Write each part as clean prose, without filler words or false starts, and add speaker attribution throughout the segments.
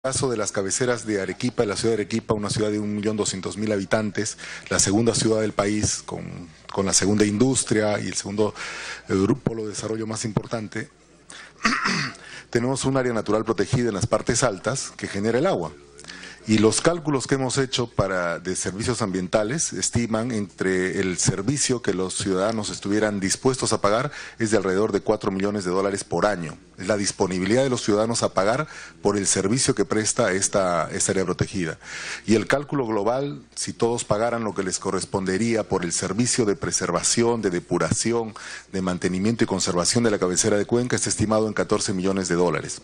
Speaker 1: caso de las cabeceras de Arequipa, la ciudad de Arequipa, una ciudad de 1.200.000 habitantes, la segunda ciudad del país con la segunda industria y el segundo polo de desarrollo más importante, tenemos un área natural protegida en las partes altas que genera el agua. Y los cálculos que hemos hecho de servicios ambientales estiman entre el servicio que los ciudadanos estuvieran dispuestos a pagar es de alrededor de $4 millones por año. Es la disponibilidad de los ciudadanos a pagar por el servicio que presta esta área protegida. Y el cálculo global, si todos pagaran lo que les correspondería por el servicio de preservación, de depuración, de mantenimiento y conservación de la cabecera de Cuenca, está estimado en $14 millones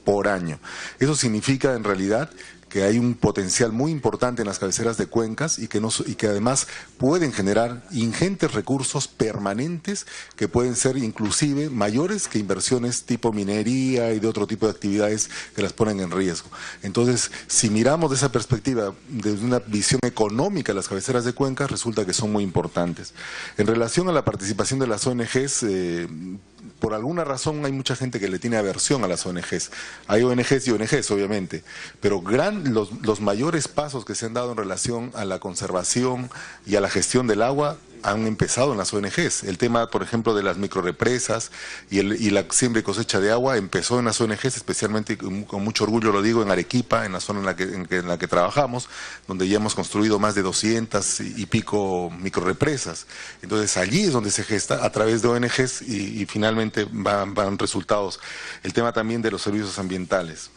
Speaker 1: por año. Eso significa en realidad que hay un potencial muy importante en las cabeceras de cuencas y que además pueden generar ingentes recursos permanentes que pueden ser inclusive mayores que inversiones tipo minería y de otro tipo de actividades que las ponen en riesgo. Entonces, si miramos de esa perspectiva, desde una visión económica de las cabeceras de cuencas, resulta que son muy importantes. En relación a la participación de las ONGs, por alguna razón hay mucha gente que le tiene aversión a las ONGs. Hay ONGs y ONGs, obviamente, pero los mayores pasos que se han dado en relación a la conservación y a la gestión del agua han empezado en las ONGs. El tema, por ejemplo, de las microrepresas y la siembra y cosecha de agua empezó en las ONGs, especialmente, con mucho orgullo lo digo, en Arequipa, en la zona en la que trabajamos, donde ya hemos construido más de 200 y pico microrepresas. Entonces allí es donde se gesta a través de ONGs y finalmente van resultados. El tema también de los servicios ambientales.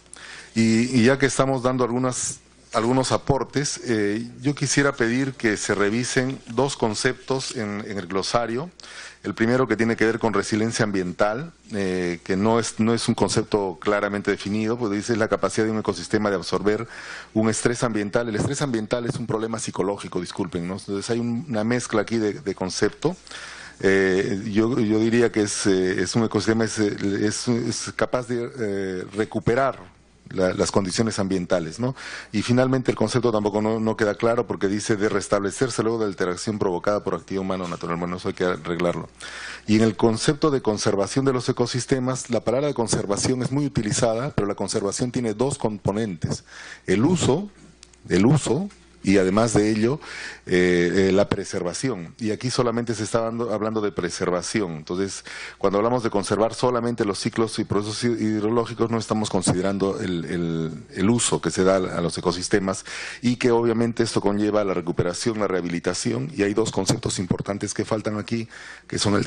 Speaker 1: Y ya que estamos dando algunos aportes, yo quisiera pedir que se revisen dos conceptos en el glosario. El primero, que tiene que ver con resiliencia ambiental, que no es un concepto claramente definido, pues dice la capacidad de un ecosistema de absorber un estrés ambiental. El estrés ambiental es un problema psicológico, disculpen, ¿no? Entonces hay una mezcla aquí de concepto. Yo diría que es un ecosistema, es capaz de recuperar las condiciones ambientales, ¿no? Y finalmente el concepto tampoco no queda claro, porque dice de restablecerse luego de la alteración provocada por actividad humana o natural. Bueno, eso hay que arreglarlo. Y en el concepto de conservación de los ecosistemas, la palabra de conservación es muy utilizada, pero la conservación tiene dos componentes: el uso y además de ello la preservación. Y aquí solamente se está hablando de preservación. Entonces, cuando hablamos de conservar solamente los ciclos y procesos hidrológicos, no estamos considerando el uso que se da a los ecosistemas, y que obviamente esto conlleva la recuperación, la rehabilitación. Y hay dos conceptos importantes que faltan aquí, que son el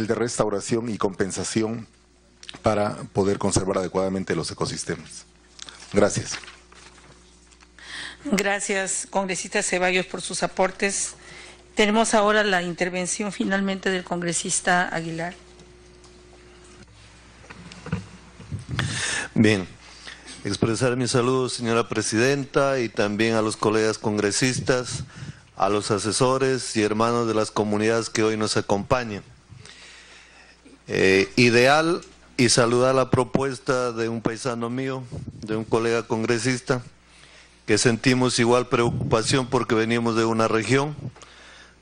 Speaker 1: de restauración y compensación para poder conservar adecuadamente los ecosistemas. Gracias.
Speaker 2: Gracias, congresista Ceballos, por sus aportes. Tenemos ahora la intervención finalmente del congresista Aguilar.
Speaker 3: Bien, expresar mis saludos, señora presidenta, y también a los colegas congresistas, a los asesores y hermanos de las comunidades que hoy nos acompañan. Ideal y saludar la propuesta de un paisano mío, de un colega congresista, que sentimos igual preocupación porque venimos de una región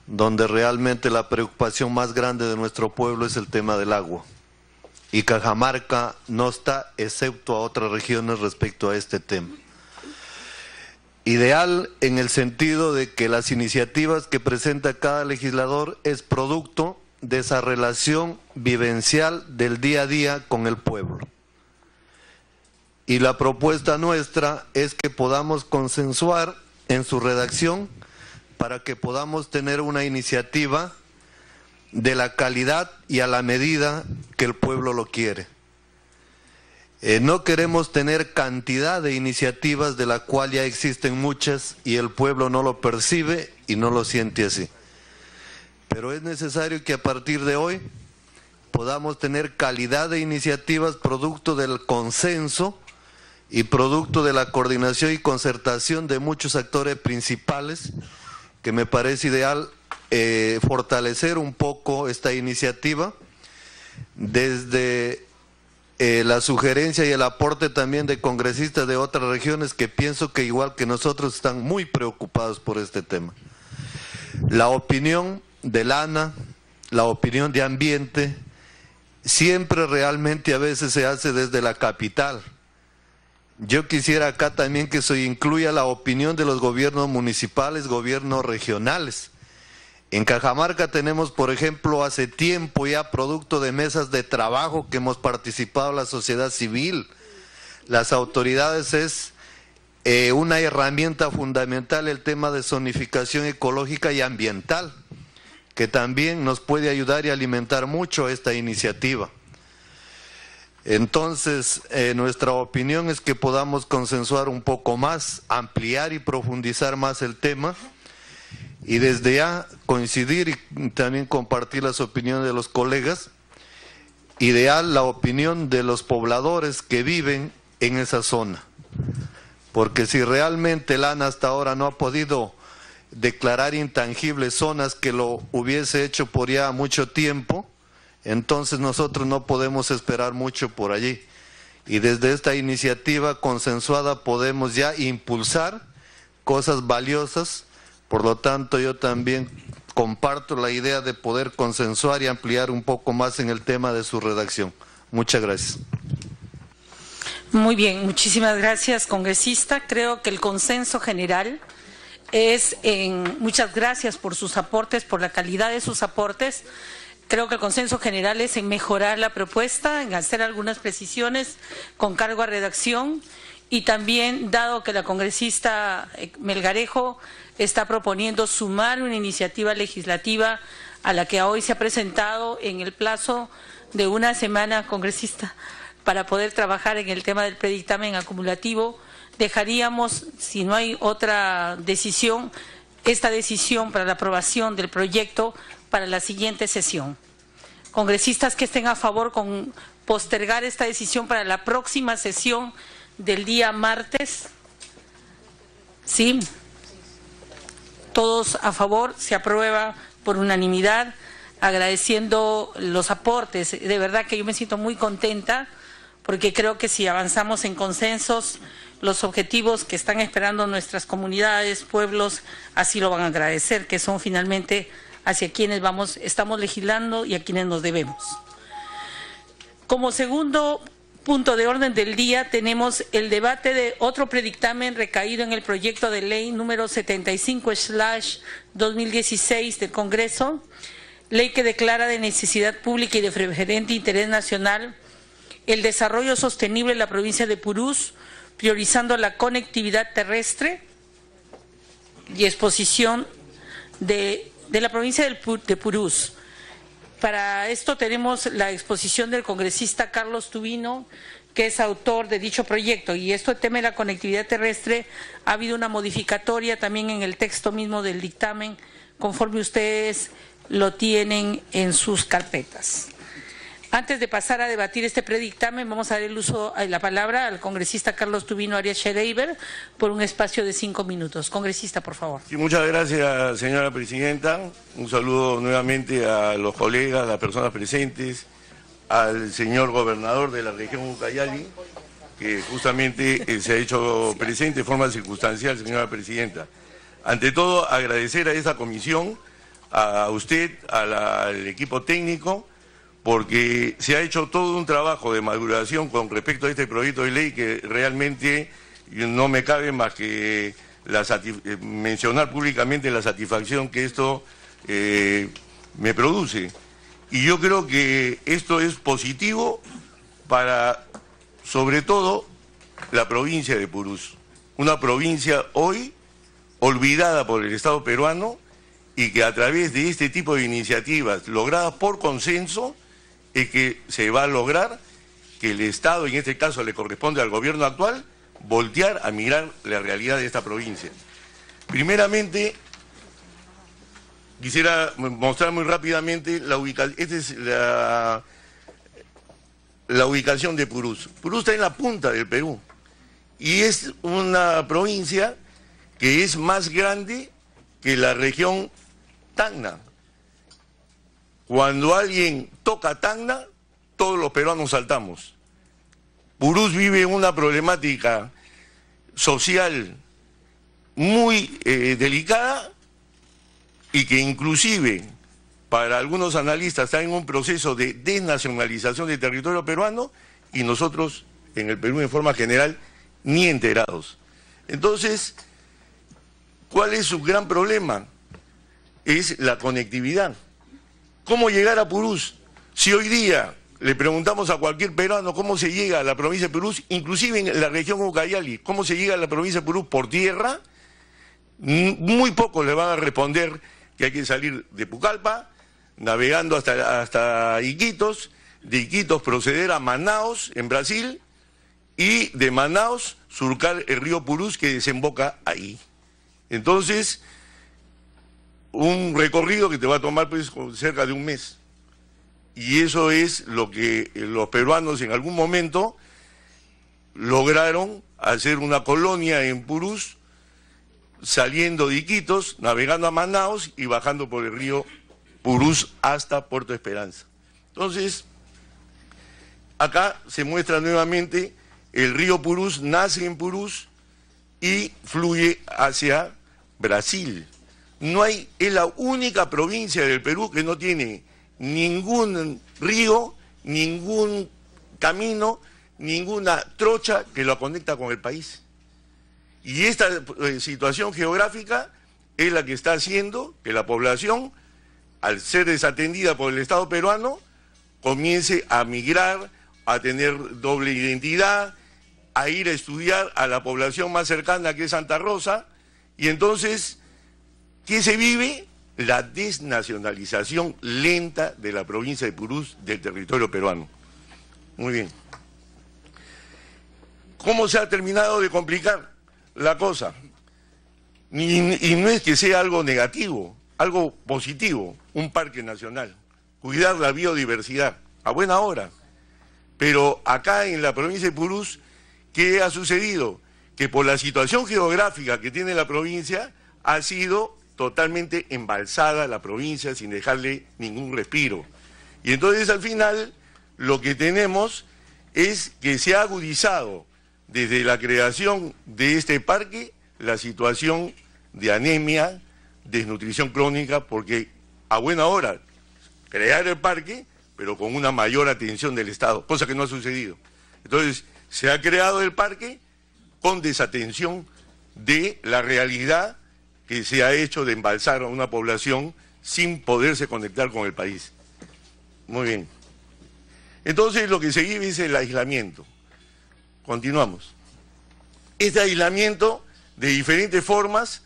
Speaker 3: donde realmente la preocupación más grande de nuestro pueblo es el tema del agua. Y Cajamarca no está excepto a otras regiones respecto a este tema. Ideal en el sentido de que las iniciativas que presenta cada legislador es producto de esa relación vivencial del día a día con el pueblo. Y la propuesta nuestra es que podamos consensuar en su redacción para que podamos tener una iniciativa de la calidad y a la medida que el pueblo lo quiere. No queremos tener cantidad de iniciativas de la cual ya existen muchas y el pueblo no lo percibe y no lo siente así. Pero es necesario que a partir de hoy podamos tener calidad de iniciativas producto del consenso y producto de la coordinación y concertación de muchos actores principales, que me parece ideal fortalecer un poco esta iniciativa desde la sugerencia y el aporte también de congresistas de otras regiones que pienso que igual que nosotros están muy preocupados por este tema. La opinión de Lana, la opinión de ambiente, siempre realmente a veces se hace desde la capital. Yo quisiera acá también que se incluya la opinión de los gobiernos municipales, gobiernos regionales. En Cajamarca tenemos, por ejemplo, hace tiempo ya producto de mesas de trabajo que hemos participado la sociedad civil. Las autoridades es una herramienta fundamental el tema de zonificación ecológica y ambiental, que también nos puede ayudar y alimentar mucho esta iniciativa. Entonces, nuestra opinión es que podamos consensuar un poco más, ampliar y profundizar más el tema, y desde ya coincidir y también compartir las opiniones de los colegas. Ideal la opinión de los pobladores que viven en esa zona, porque si realmente el ANA hasta ahora no ha podido declarar intangibles zonas que lo hubiese hecho por ya mucho tiempo, entonces nosotros no podemos esperar mucho por allí. Y desde esta iniciativa consensuada podemos ya impulsar cosas valiosas. Por lo tanto, yo también comparto la idea de poder consensuar y ampliar un poco más en el tema de su redacción. Muchas gracias.
Speaker 2: Muy bien, muchísimas gracias, congresista. Creo que el consenso general es muchas gracias por sus aportes, por la calidad de sus aportes. Creo que el consenso general es en mejorar la propuesta, en hacer algunas precisiones con cargo a redacción, y también, dado que la congresista Melgarejo está proponiendo sumar una iniciativa legislativa a la que hoy se ha presentado en el plazo de una semana, congresista, para poder trabajar en el tema del predictamen acumulativo, dejaríamos, si no hay otra decisión, esta decisión para la aprobación del proyecto para la siguiente sesión. Congresistas que estén a favor con postergar esta decisión para la próxima sesión del día martes. ¿Sí? Todos a favor, se aprueba por unanimidad, agradeciendo los aportes. De verdad que yo me siento muy contenta, porque creo que si avanzamos en consensos, los objetivos que están esperando nuestras comunidades, pueblos, así lo van a agradecer, que son finalmente hacia quienes estamos legislando y a quienes nos debemos. Como segundo punto de orden del día tenemos el debate de otro predictamen recaído en el proyecto de ley número 75/2016 del Congreso, ley que declara de necesidad pública y de preferente interés nacional el desarrollo sostenible en la provincia de Purús, priorizando la conectividad terrestre y exposición de la provincia de Purús. Para esto tenemos la exposición del congresista Carlos Tubino, que es autor de dicho proyecto, y esto, el tema de la conectividad terrestre, ha habido una modificatoria también en el texto mismo del dictamen, conforme ustedes lo tienen en sus carpetas. Antes de pasar a debatir este predictamen, vamos a dar el uso de la palabra al congresista Carlos Tubino Arias Schreiber por un espacio de 5 minutos. Congresista, por favor.
Speaker 4: Sí, muchas gracias, señora presidenta. Un saludo nuevamente a los colegas, a las personas presentes, al señor gobernador de la región Ucayali, que justamente se ha hecho presente de forma circunstancial, señora presidenta. Ante todo, agradecer a esta comisión, a usted, al equipo técnico, porque se ha hecho todo un trabajo de maduración con respecto a este proyecto de ley que realmente no me cabe más que mencionar públicamente la satisfacción que esto me produce. Y yo creo que esto es positivo para, sobre todo, la provincia de Purús. Una provincia hoy olvidada por el Estado peruano, y que a través de este tipo de iniciativas logradas por consenso es que se va a lograr que el Estado, en este caso le corresponde al gobierno actual, voltear a mirar la realidad de esta provincia. Primeramente, quisiera mostrar muy rápidamente la ubicación. Esta es la ubicación de Purús. Purús está en la punta del Perú y es una provincia que es más grande que la región Tacna. Cuando alguien toca Tacna, todos los peruanos saltamos. Purús vive una problemática social muy delicada, y que inclusive para algunos analistas está en un proceso de desnacionalización del territorio peruano, y nosotros en el Perú en forma general ni enterados. Entonces, ¿cuál es su gran problema? Es la conectividad. ¿Cómo llegar a Purús? Si hoy día le preguntamos a cualquier peruano cómo se llega a la provincia de Purús, inclusive en la región Ucayali, cómo se llega a la provincia de Purús por tierra, muy pocos le van a responder que hay que salir de Pucallpa, navegando hasta Iquitos, de Iquitos proceder a Manaos, en Brasil, y de Manaos surcar el río Purús que desemboca ahí. Entonces, un recorrido que te va a tomar pues cerca de un mes. Y eso es lo que los peruanos en algún momento lograron hacer una colonia en Purús, saliendo de Iquitos, navegando a Manaos y bajando por el río Purús hasta Puerto Esperanza. Entonces, acá se muestra nuevamente el río Purús, nace en Purús y fluye hacia Brasil. Es la única provincia del Perú que no tiene ningún río, ningún camino, ninguna trocha que lo conecta con el país. Y esta situación geográfica es la que está haciendo que la población, al ser desatendida por el Estado peruano, comience a migrar, a tener doble identidad, a ir a estudiar a la población más cercana que es Santa Rosa, y entonces, ¿qué se vive? La desnacionalización lenta de la provincia de Purús del territorio peruano. Muy bien. ¿Cómo se ha terminado de complicar la cosa? Y no es que sea algo negativo, algo positivo, un parque nacional, cuidar la biodiversidad, a buena hora. Pero acá en la provincia de Purús, ¿qué ha sucedido? Que por la situación geográfica que tiene la provincia, ha sido totalmente embalsada la provincia sin dejarle ningún respiro. Y entonces al final lo que tenemos es que se ha agudizado desde la creación de este parque la situación de anemia, desnutrición crónica, porque a buena hora crear el parque, pero con una mayor atención del Estado, cosa que no ha sucedido. Entonces, se ha creado el parque con desatención de la realidad que se ha hecho de embalsar a una población sin poderse conectar con el país. Muy bien. Entonces, lo que se vive es el aislamiento. Continuamos. Este aislamiento, de diferentes formas,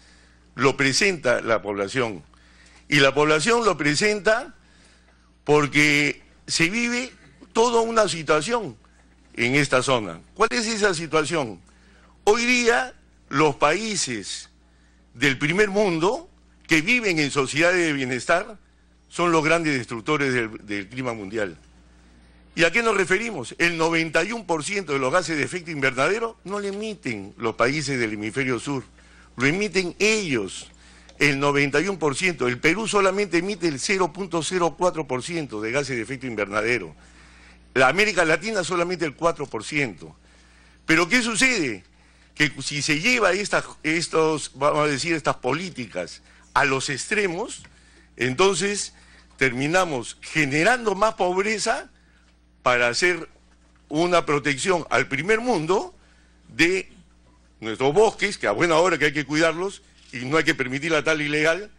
Speaker 4: lo presenta la población. Y la población lo presenta porque se vive toda una situación en esta zona. ¿Cuál es esa situación? Hoy día los países del primer mundo que viven en sociedades de bienestar son los grandes destructores del clima mundial. ¿Y a qué nos referimos? El 91% de los gases de efecto invernadero no lo emiten los países del hemisferio sur, lo emiten ellos. El 91%, el Perú solamente emite el 0.04% de gases de efecto invernadero. La América Latina solamente el 4%. Pero ¿qué sucede? Que si se lleva vamos a decir, estas políticas a los extremos, entonces terminamos generando más pobreza para hacer una protección al primer mundo de nuestros bosques, que a buena hora que hay que cuidarlos, y no hay que permitir la tala ilegal,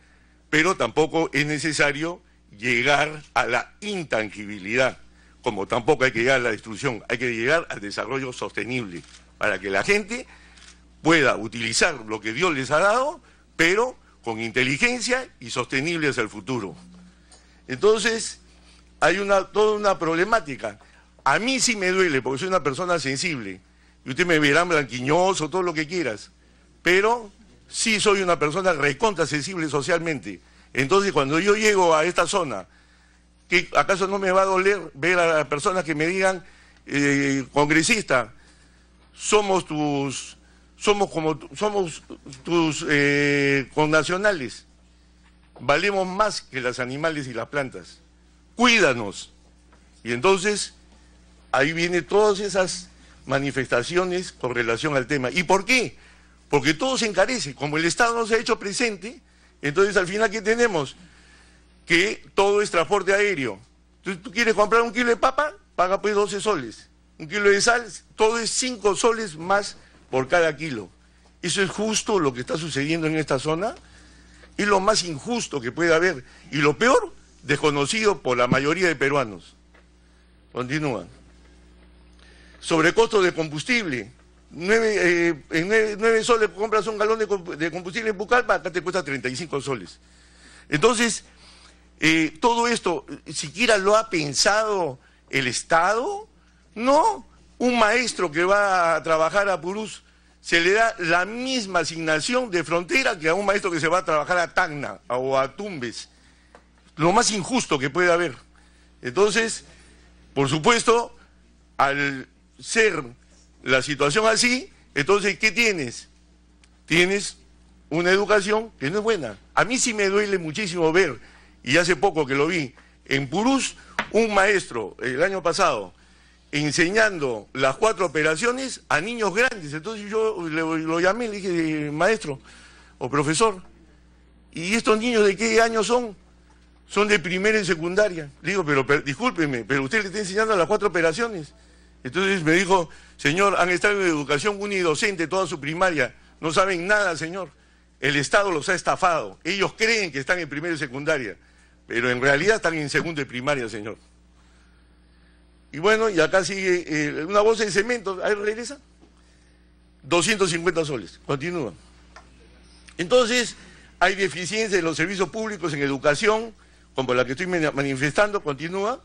Speaker 4: pero tampoco es necesario llegar a la intangibilidad, como tampoco hay que llegar a la destrucción, hay que llegar al desarrollo sostenible, para que la gente pueda utilizar lo que Dios les ha dado, pero con inteligencia y sostenible hacia el futuro. Entonces, hay toda una problemática. A mí sí me duele, porque soy una persona sensible, y usted me verá blanquiñoso, todo lo que quieras, pero sí soy una persona recontra sensible socialmente. Entonces, cuando yo llego a esta zona, ¿qué, acaso no me va a doler ver a las personas que me digan, congresista, somos tus connacionales, valemos más que los animales y las plantas, cuídanos? Y entonces, ahí vienen todas esas manifestaciones con relación al tema. ¿Y por qué? Porque todo se encarece. Como el Estado no se ha hecho presente, entonces al final, ¿qué tenemos? Que todo es transporte aéreo. Entonces, tú quieres comprar un kilo de papa, paga pues 12 soles. Un kilo de sal, todo es 5 soles más por cada kilo. ¿Eso es justo lo que está sucediendo en esta zona? Es lo más injusto que puede haber. Y lo peor, desconocido por la mayoría de peruanos. Continúan. Sobrecosto de combustible. 9 soles compras un galón de combustible en Pucallpa, acá te cuesta 35 soles. Entonces, todo esto, ¿siquiera lo ha pensado el Estado? No. Un maestro que va a trabajar a Purús se le da la misma asignación de frontera que a un maestro que se va a trabajar a Tacna o a Tumbes. Lo más injusto que puede haber. Entonces, por supuesto, al ser la situación así, entonces, ¿qué tienes? Tienes una educación que no es buena. A mí sí me duele muchísimo ver, y hace poco que lo vi, en Purús, un maestro, el año pasado, enseñando las 4 operaciones a niños grandes. Entonces yo lo llamé, le dije, maestro o profesor, ¿y estos niños de qué año son? Son de primera y secundaria. Le digo, pero discúlpeme, pero usted le está enseñando las 4 operaciones. Entonces me dijo, señor, han estado en educación unidocente toda su primaria, no saben nada, señor. El Estado los ha estafado. Ellos creen que están en primera y secundaria, pero en realidad están en segunda y primaria, señor. Y bueno, y acá sigue una bolsa de cemento, ahí regresa, 250 soles, continúa. Entonces, hay deficiencia en los servicios públicos, en educación, como la que estoy manifestando, continúa.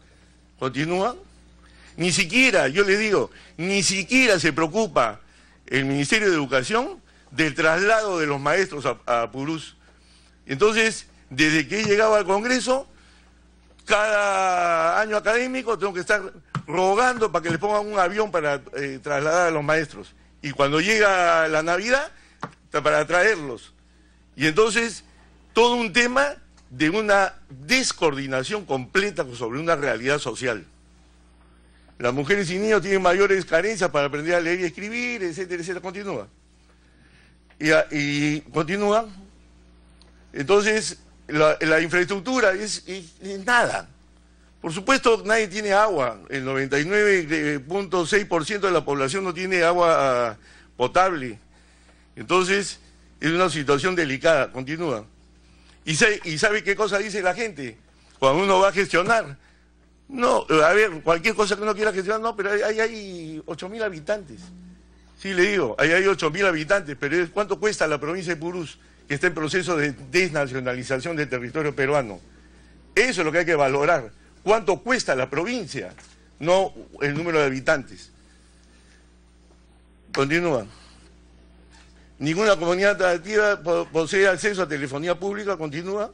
Speaker 4: Ni siquiera, yo le digo, ni siquiera se preocupa el Ministerio de Educación del traslado de los maestros a Purús. Entonces, desde que he llegado al Congreso, cada año académico tengo que estar rogando para que le pongan un avión para trasladar a los maestros. Y cuando llega la Navidad, para traerlos. Y entonces, todo un tema de una descoordinación completa sobre una realidad social. Las mujeres y niños tienen mayores carencias para aprender a leer y escribir, etcétera, etcétera. Continúa. Y continúa. Entonces, la infraestructura es nada. Por supuesto, nadie tiene agua. El 99.6% de la población no tiene agua potable. Entonces, es una situación delicada. Continúa. ¿Y sabe qué cosa dice la gente? Cuando uno va a gestionar. No, a ver, cualquier cosa que uno quiera gestionar, no, pero hay 8.000 habitantes. Sí, le digo, hay 8.000 habitantes, pero ¿cuánto cuesta la provincia de Purús, que está en proceso de desnacionalización del territorio peruano? Eso es lo que hay que valorar. ¿Cuánto cuesta la provincia? No el número de habitantes. Continúa. Ninguna comunidad activa posee acceso a telefonía pública, continúa.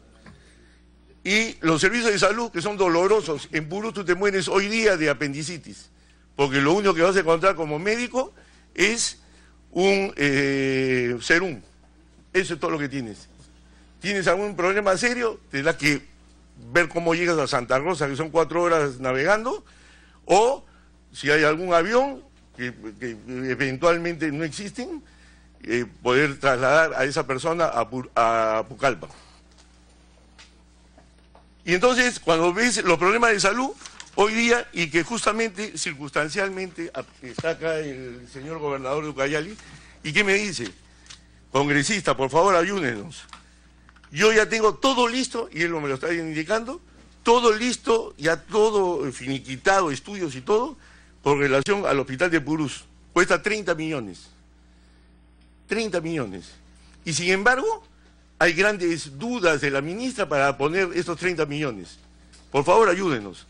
Speaker 4: Y los servicios de salud, que son dolorosos. En Purús tú te mueres hoy día de apendicitis, porque lo único que vas a encontrar como médico es un serum. Eso es todo lo que tienes. ¿Tienes algún problema serio? Tendrás que ver cómo llegas a Santa Rosa, que son 4 horas navegando, o si hay algún avión, que eventualmente no existen, poder trasladar a esa persona a Pucallpa. Y entonces, cuando ves los problemas de salud, hoy día, y que justamente, circunstancialmente, está acá el señor gobernador de Ucayali, ¿y qué me dice? Congresista, por favor, ayúdenos. Yo ya tengo todo listo, y él me lo está indicando, todo listo, ya todo finiquitado, estudios y todo, por relación al hospital de Purús. Cuesta 30 millones. 30 millones. Y sin embargo, hay grandes dudas de la ministra para poner estos 30 millones. Por favor, ayúdenos.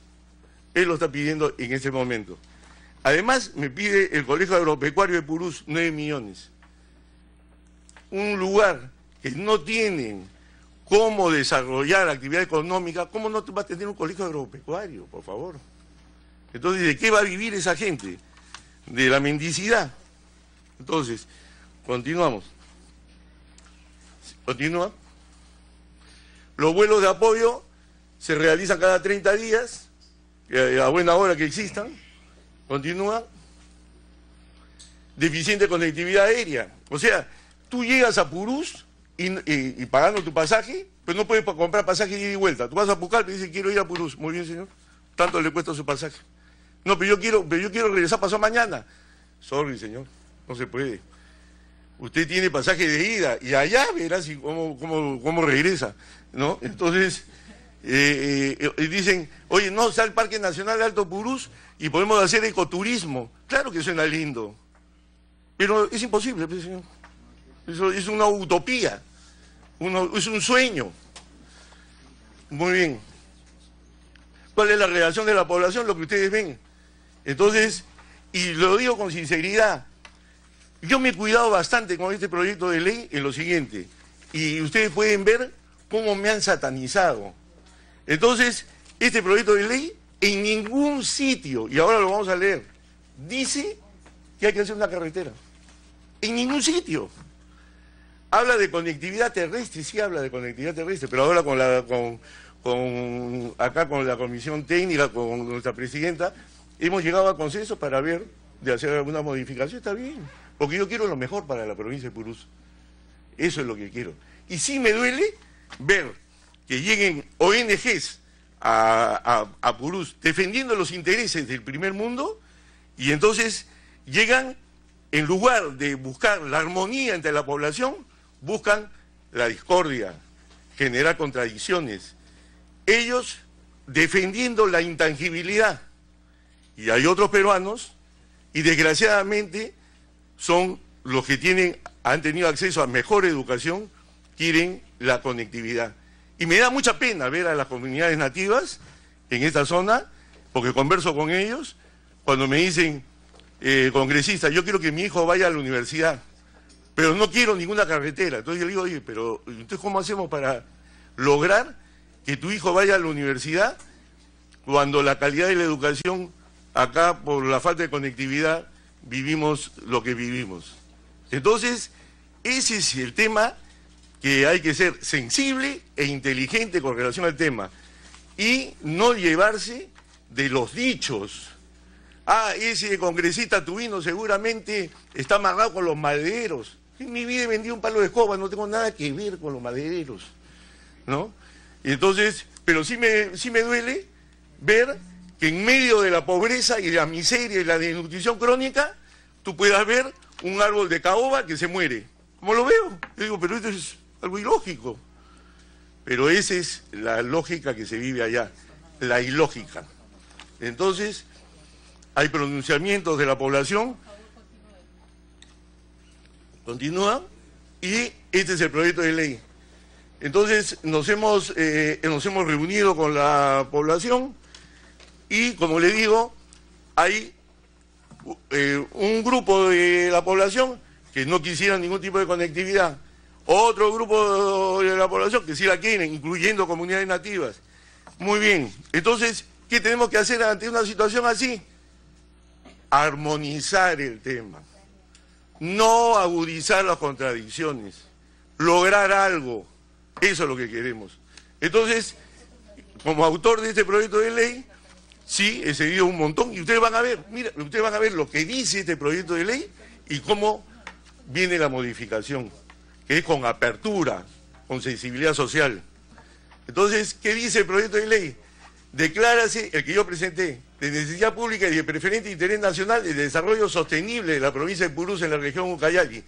Speaker 4: Él lo está pidiendo en este momento. Además, me pide el Colegio Agropecuario de Purús 9 millones. Un lugar que no tiene cómo desarrollar actividad económica, ¿cómo no va a tener un colegio agropecuario, por favor? Entonces, ¿de qué va a vivir esa gente? De la mendicidad. Entonces, continuamos. Continúa. Los vuelos de apoyo se realizan cada 30 días, a buena hora que existan. Continúa. Deficiente conectividad aérea. O sea, tú llegas a Purús y pagando tu pasaje, pues no puedes comprar pasaje de ida y vuelta. Tú vas a Pucallpa y dices, quiero ir a Purús. Muy bien, señor. Tanto le cuesta su pasaje. No, pero yo quiero regresar pasado mañana. Sorry, señor. No se puede. Usted tiene pasaje de ida y allá verá si cómo regresa, ¿no? Entonces, dicen, oye, no, está el Parque Nacional de Alto Purús y podemos hacer ecoturismo. Claro que suena lindo, pero es imposible, pues, señor. Eso es una utopía, es un sueño. Muy bien. ¿Cuál es la reacción de la población? Lo que ustedes ven. Entonces, y lo digo con sinceridad, yo me he cuidado bastante con este proyecto de ley en lo siguiente, y ustedes pueden ver cómo me han satanizado. Entonces, este proyecto de ley en ningún sitio, y ahora lo vamos a leer, dice que hay que hacer una carretera. En ningún sitio. Habla de conectividad terrestre, sí habla de conectividad terrestre, pero ahora acá con la comisión técnica, con nuestra presidenta, hemos llegado a consenso para ver de hacer alguna modificación. Está bien, porque yo quiero lo mejor para la provincia de Purús. Eso es lo que quiero. Y sí me duele ver que lleguen ONGs a Purús defendiendo los intereses del primer mundo, y entonces llegan, en lugar de buscar la armonía entre la población, buscan la discordia, generar contradicciones. Ellos defendiendo la intangibilidad. Y hay otros peruanos, y desgraciadamente son los que han tenido acceso a mejor educación, quieren la conectividad. Y me da mucha pena ver a las comunidades nativas en esta zona, porque converso con ellos, cuando me dicen, congresista, yo quiero que mi hijo vaya a la universidad, pero no quiero ninguna carretera. Entonces yo le digo, oye, pero entonces ¿cómo hacemos para lograr que tu hijo vaya a la universidad cuando la calidad de la educación acá, por la falta de conectividad, vivimos lo que vivimos? Entonces, ese es el tema, que hay que ser sensible e inteligente con relación al tema y no llevarse de los dichos. Ah, ese congresista tubino seguramente está amarrado con los madereros. En mi vida he vendido un palo de escoba, no tengo nada que ver con los madereros, ¿no? Y entonces, pero sí me duele ver que en medio de la pobreza y la miseria y la desnutrición crónica, tú puedas ver un árbol de caoba que se muere. ¿Cómo lo veo? Yo digo, pero esto es algo ilógico. Pero esa es la lógica que se vive allá, la ilógica. Entonces, hay pronunciamientos de la población. Continúa. Y este es el proyecto de ley. Entonces, nos hemos reunido con la población y, como le digo, hay un grupo de la población que no quisiera ningún tipo de conectividad, otro grupo de la población que sí la quieren, incluyendo comunidades nativas. Muy bien, entonces, ¿qué tenemos que hacer ante una situación así? Armonizar el tema, no agudizar las contradicciones, lograr algo, eso es lo que queremos. Entonces, como autor de este proyecto de ley, sí, he seguido un montón, y ustedes van a ver, mira, ustedes van a ver lo que dice este proyecto de ley y cómo viene la modificación, que es con apertura, con sensibilidad social. Entonces, ¿qué dice el proyecto de ley? Declárase, el que yo presenté, de necesidad pública y de preferente interés nacional el desarrollo sostenible de la provincia de Purús en la región Ucayali,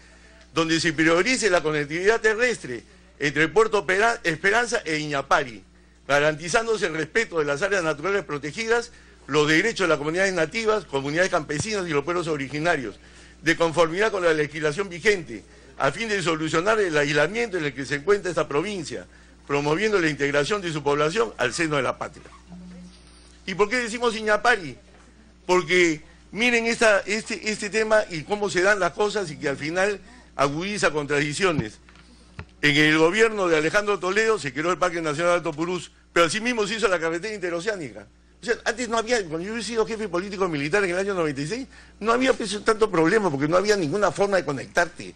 Speaker 4: donde se priorice la conectividad terrestre entre Puerto Esperanza e Iñapari, garantizándose el respeto de las áreas naturales protegidas, los derechos de las comunidades nativas, comunidades campesinas y los pueblos originarios, de conformidad con la legislación vigente, a fin de solucionar el aislamiento en el que se encuentra esta provincia, promoviendo la integración de su población al seno de la patria. ¿Y por qué decimos Iñapari? Porque miren este tema y cómo se dan las cosas y que al final agudiza contradicciones. En el gobierno de Alejandro Toledo se creó el Parque Nacional de Alto Purús, pero asimismo se hizo la carretera interoceánica. O sea, antes no había, cuando yo he sido jefe político militar en el año 96, no había tanto problema porque no había ninguna forma de conectarte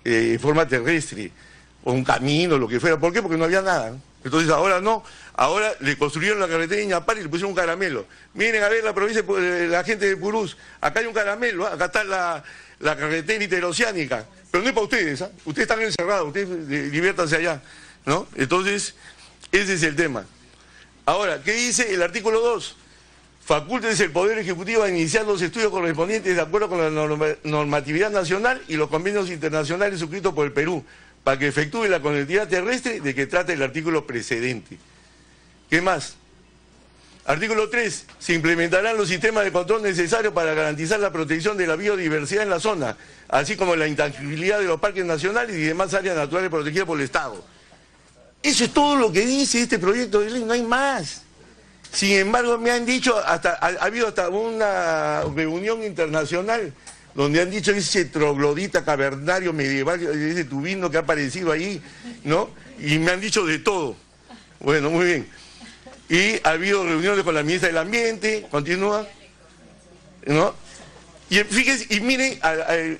Speaker 4: de forma terrestre, o un camino, lo que fuera. ¿Por qué? Porque no había nada, ¿no? Entonces ahora no, ahora le construyeron la carretera de Iñapari y le pusieron un caramelo. Miren a ver la provincia, la gente de Purús, acá hay un caramelo, acá está la carretera interoceánica, pero no es para ustedes, ¿eh? Ustedes están encerrados, ustedes diviértanse allá, ¿no? Entonces, ese es el tema. Ahora, ¿qué dice el artículo 2? Facultes el Poder Ejecutivo a iniciar los estudios correspondientes de acuerdo con la normatividad nacional y los convenios internacionales suscritos por el Perú, para que efectúe la conectividad terrestre de que trata el artículo precedente. ¿Qué más? Artículo 3. Se implementarán los sistemas de control necesarios para garantizar la protección de la biodiversidad en la zona, así como la intangibilidad de los parques nacionales y demás áreas naturales protegidas por el Estado. Eso es todo lo que dice este proyecto de ley, no hay más. Sin embargo, me han dicho, ha habido hasta una reunión internacional donde han dicho ese troglodita cavernario medieval, ese tubino que ha aparecido ahí, ¿no? Y me han dicho de todo. Bueno, muy bien. Y ha habido reuniones con la ministra del Ambiente, continúa, ¿no? Y fíjense, y miren,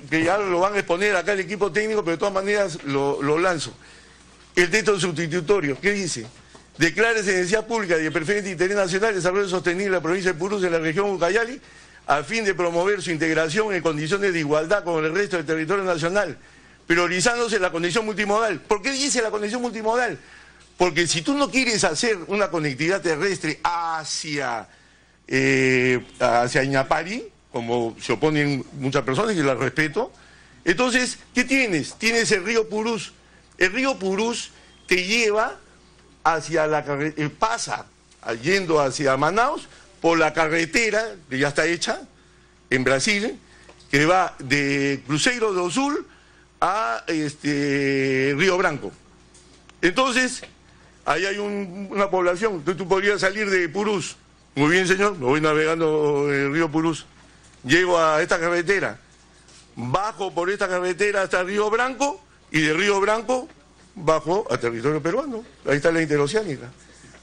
Speaker 4: que ya lo van a exponer acá el equipo técnico, pero de todas maneras lo lanzo. El texto sustitutorio, ¿qué dice? Declara esa necesidad pública y de preferente interés nacional el desarrollo sostenible de la provincia de Purús en la región Ucayali a fin de promover su integración en condiciones de igualdad con el resto del territorio nacional, priorizándose la conexión multimodal. ¿Por qué dice la conexión multimodal? Porque si tú no quieres hacer una conectividad terrestre hacia Iñapari, como se oponen muchas personas y las respeto, entonces, ¿qué tienes? Tienes el río Purús. El río Purús te lleva hacia la carretera, pasa yendo hacia Manaus por la carretera que ya está hecha en Brasil, que va de Cruzeiro do Sul a Río Branco. Entonces, ahí hay una población, entonces tú podrías salir de Purús. Muy bien, señor, me voy navegando el río Purús, llego a esta carretera, bajo por esta carretera hasta Río Branco y de Río Branco bajo a territorio peruano. Ahí está la interoceánica.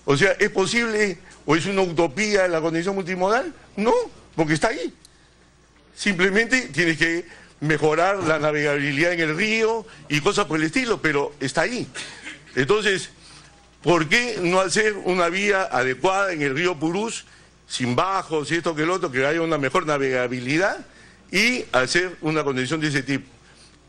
Speaker 4: O sea, ¿es posible o es una utopía la condición multimodal? No, porque está ahí. Simplemente tienes que mejorar la navegabilidad en el río y cosas por el estilo, pero está ahí. Entonces, ¿por qué no hacer una vía adecuada en el río Purús, sin bajos y esto que el otro, que haya una mejor navegabilidad y hacer una condición de ese tipo?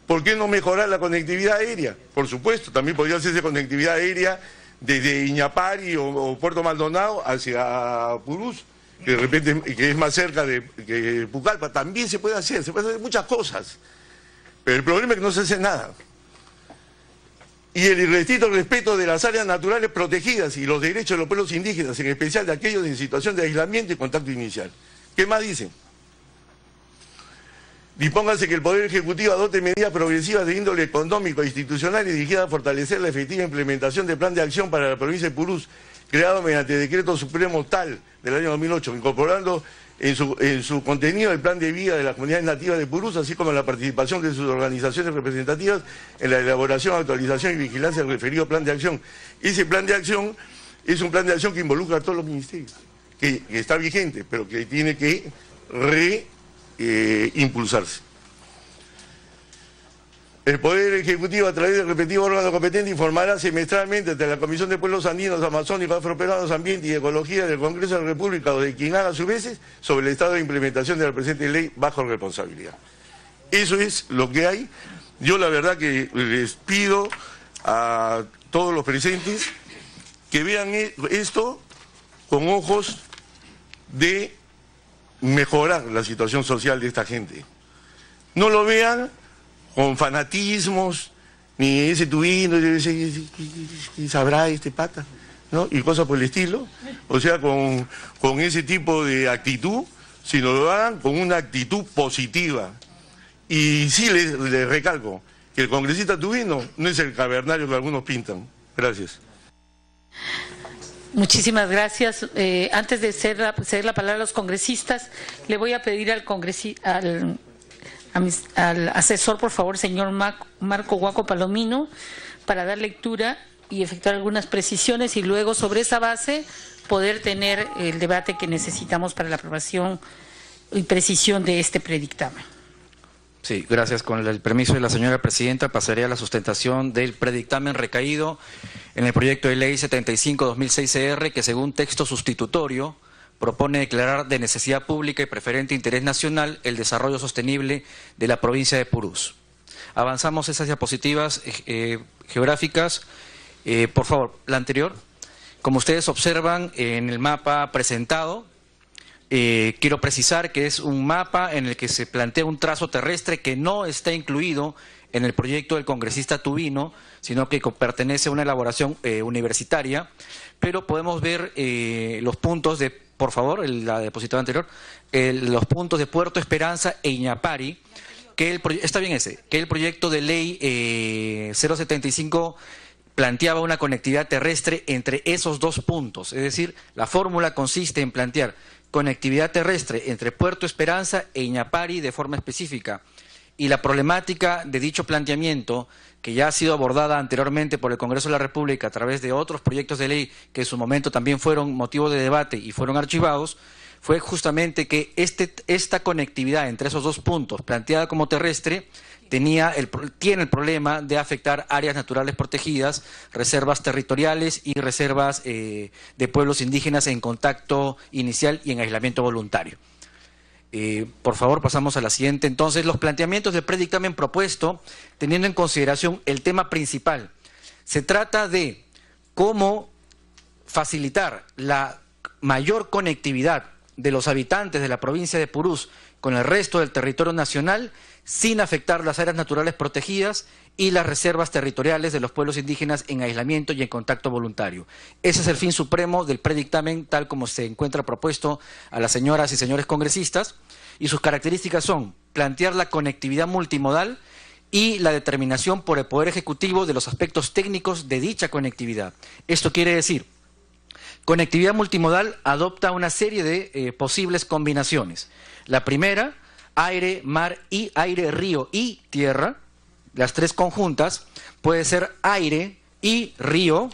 Speaker 4: ¿Por qué no mejorar la conectividad aérea? Por supuesto, también podría hacerse conectividad aérea desde Iñapari o Puerto Maldonado hacia Purús, que de repente que es más cerca que Pucallpa. También se puede hacer muchas cosas. Pero el problema es que no se hace nada. Y el irrestricto respeto de las áreas naturales protegidas y los derechos de los pueblos indígenas, en especial de aquellos en situación de aislamiento y contacto inicial. ¿Qué más dicen? Dispóngase que el Poder Ejecutivo adopte medidas progresivas de índole económico e institucional y dirigidas a fortalecer la efectiva implementación del Plan de Acción para la provincia de Purús, creado mediante Decreto Supremo Tal del año 2008, incorporando en su contenido el plan de vida de las comunidades nativas de Purús, así como la participación de sus organizaciones representativas en la elaboración, actualización y vigilancia del referido Plan de Acción. Ese Plan de Acción es un plan de acción que involucra a todos los ministerios, que está vigente, pero que tiene que impulsarse. El Poder Ejecutivo, a través del respectivo órgano competente, informará semestralmente ante la Comisión de Pueblos Andinos, Amazónicos, Afroperuanos, Ambiente y Ecología del Congreso de la República o de quien haga a su vez sobre el estado de implementación de la presente ley bajo responsabilidad. Eso es lo que hay. Yo la verdad que les pido a todos los presentes que vean esto con ojos de mejorar la situación social de esta gente. No lo vean con fanatismos, ni ese tubino, ¿qué sabrá este pata? ¿No? Y cosas por el estilo. O sea, con ese tipo de actitud, sino lo hagan con una actitud positiva. Y sí les recalco que el congresista tubino no es el cavernario que algunos pintan. Gracias.
Speaker 2: Muchísimas gracias. Antes de ceder la palabra a los congresistas, le voy a pedir al asesor, por favor, señor Marco Guaco Palomino, para dar lectura y efectuar algunas precisiones y luego sobre esa base poder tener el debate que necesitamos para la aprobación y precisión de este predictamen.
Speaker 5: Sí, gracias. Con el permiso de la señora presidenta, pasaré a la sustentación del predictamen recaído en el proyecto de ley 75/2006-CR, que según texto sustitutorio propone declarar de necesidad pública y preferente interés nacional el desarrollo sostenible de la provincia de Purús. Avanzamos esas diapositivas geográficas. Por favor, la anterior. Como ustedes observan en el mapa presentado, Quiero precisar que es un mapa en el que se plantea un trazo terrestre que no está incluido en el proyecto del congresista Tubino, sino que pertenece a una elaboración universitaria, pero podemos ver los puntos de, por favor, la diapositiva anterior, los puntos de Puerto Esperanza e Iñapari, que está bien ese, que el proyecto de ley 075 planteaba una conectividad terrestre entre esos dos puntos, es decir, la fórmula consiste en plantear conectividad terrestre entre Puerto Esperanza e Iñapari de forma específica, y la problemática de dicho planteamiento, que ya ha sido abordada anteriormente por el Congreso de la República a través de otros proyectos de ley que en su momento también fueron motivo de debate y fueron archivados, fue justamente que esta conectividad entre esos dos puntos, planteada como terrestre, tiene el problema de afectar áreas naturales protegidas, reservas territoriales y reservas de pueblos indígenas en contacto inicial y en aislamiento voluntario. Por favor, pasamos a la siguiente. Entonces, los planteamientos del predictamen propuesto, teniendo en consideración el tema principal, se trata de cómo facilitar la mayor conectividad de los habitantes de la provincia de Purús con el resto del territorio nacional, sin afectar las áreas naturales protegidas y las reservas territoriales de los pueblos indígenas en aislamiento y en contacto voluntario. Ese es el fin supremo del predictamen, tal como se encuentra propuesto a las señoras y señores congresistas, y sus características son plantear la conectividad multimodal y la determinación por el Poder Ejecutivo de los aspectos técnicos de dicha conectividad. Esto quiere decir, conectividad multimodal adopta una serie de posibles combinaciones. La primera, aire, mar y aire, río y tierra, las tres conjuntas, puede ser aire y río,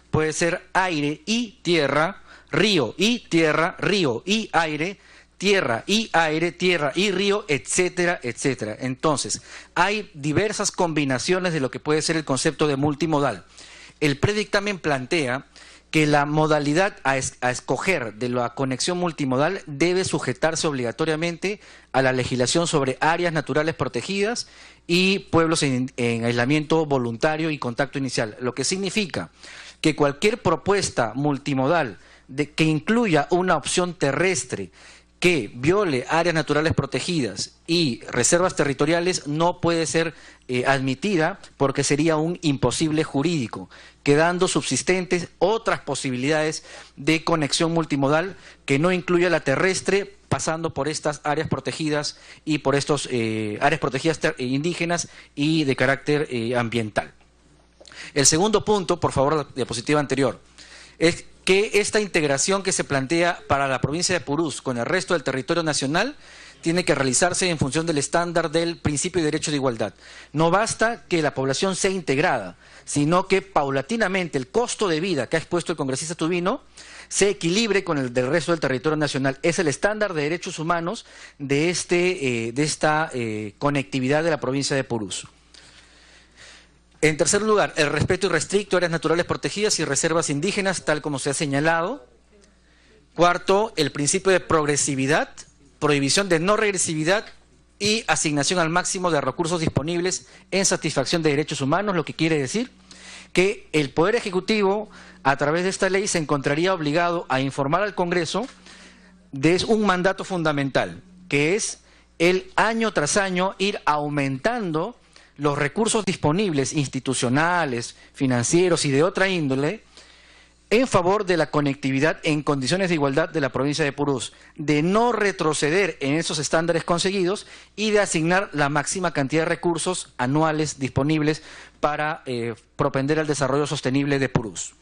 Speaker 5: puede ser aire y tierra, río y tierra, río y aire, tierra y río, etcétera, etcétera. Entonces, hay diversas combinaciones de lo que puede ser el concepto de multimodal. El predictamen plantea que la modalidad a escoger de la conexión multimodal debe sujetarse obligatoriamente a la legislación sobre áreas naturales protegidas y pueblos en aislamiento voluntario y contacto inicial, lo que significa que cualquier propuesta multimodal que incluya una opción terrestre que viole áreas naturales protegidas y reservas territoriales no puede ser admitida porque sería un imposible jurídico, quedando subsistentes otras posibilidades de conexión multimodal que no incluya la terrestre, pasando por estas áreas protegidas y por estos áreas protegidas indígenas y de carácter ambiental. El segundo punto, por favor, la diapositiva anterior, es que esta integración que se plantea para la provincia de Purús con el resto del territorio nacional tiene que realizarse en función del estándar del principio de derecho de igualdad. No basta que la población sea integrada, sino que paulatinamente el costo de vida que ha expuesto el congresista Tubino se equilibre con el del resto del territorio nacional. Es el estándar de derechos humanos de esta conectividad de la provincia de Purús. En tercer lugar, el respeto irrestricto a áreas naturales protegidas y reservas indígenas, tal como se ha señalado. Cuarto, el principio de progresividad, prohibición de no regresividad y asignación al máximo de recursos disponibles en satisfacción de derechos humanos, lo que quiere decir que el Poder Ejecutivo, a través de esta ley, se encontraría obligado a informar al Congreso de un mandato fundamental, que es el año tras año ir aumentando los recursos disponibles institucionales, financieros y de otra índole en favor de la conectividad en condiciones de igualdad de la provincia de Purús, de no retroceder en esos estándares conseguidos y de asignar la máxima cantidad de recursos anuales disponibles para propender al desarrollo sostenible de Purús.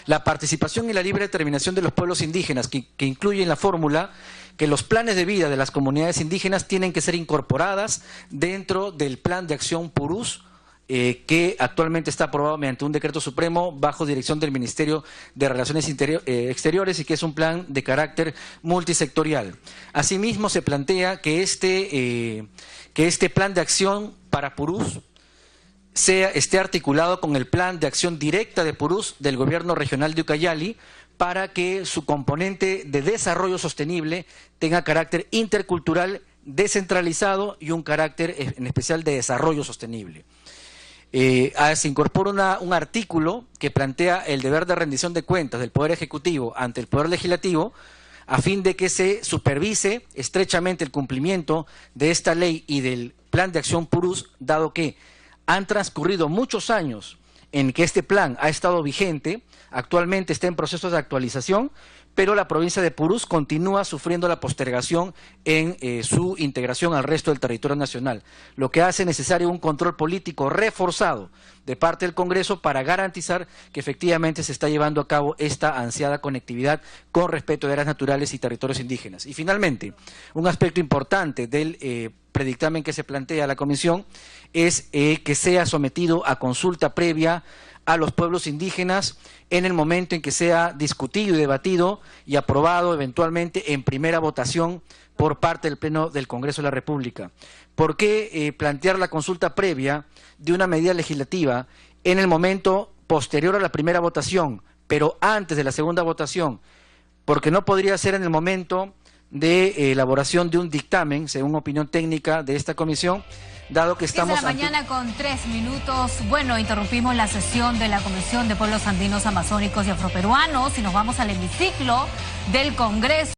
Speaker 5: La participación y la libre determinación de los pueblos indígenas, que incluye en la fórmula que los planes de vida de las comunidades indígenas tienen que ser incorporadas dentro del Plan de Acción Purús, que actualmente está aprobado mediante un decreto supremo bajo dirección del Ministerio de Relaciones Exteriores y que es un plan de carácter multisectorial. Asimismo, se plantea que este plan de acción para Purús esté articulado con el plan de acción directa de Purús del Gobierno Regional de Ucayali, para que su componente de desarrollo sostenible tenga carácter intercultural, descentralizado y un carácter en especial de desarrollo sostenible. Se incorpora un artículo que plantea el deber de rendición de cuentas del Poder Ejecutivo ante el Poder Legislativo, a fin de que se supervise estrechamente el cumplimiento de esta ley y del Plan de Acción Purús, dado que han transcurrido muchos años en que este plan ha estado vigente, actualmente está en proceso de actualización, pero la provincia de Purús continúa sufriendo la postergación en su integración al resto del territorio nacional, lo que hace necesario un control político reforzado de parte del Congreso para garantizar que efectivamente se está llevando a cabo esta ansiada conectividad con respeto de áreas naturales y territorios indígenas. Y finalmente, un aspecto importante del predictamen que se plantea a la Comisión es que sea sometido a consulta previa a los pueblos indígenas en el momento en que sea discutido y debatido y aprobado eventualmente en primera votación por parte del Pleno del Congreso de la República. ¿Por qué plantear la consulta previa de una medida legislativa en el momento posterior a la primera votación, pero antes de la segunda votación? Porque no podría ser en el momento de elaboración de un dictamen, según opinión técnica de esta comisión, dado que estamos...
Speaker 6: 10 de la mañana con 3 minutos. Bueno, interrumpimos la sesión de la Comisión de Pueblos Andinos, Amazónicos y Afroperuanos y nos vamos al hemiciclo del Congreso.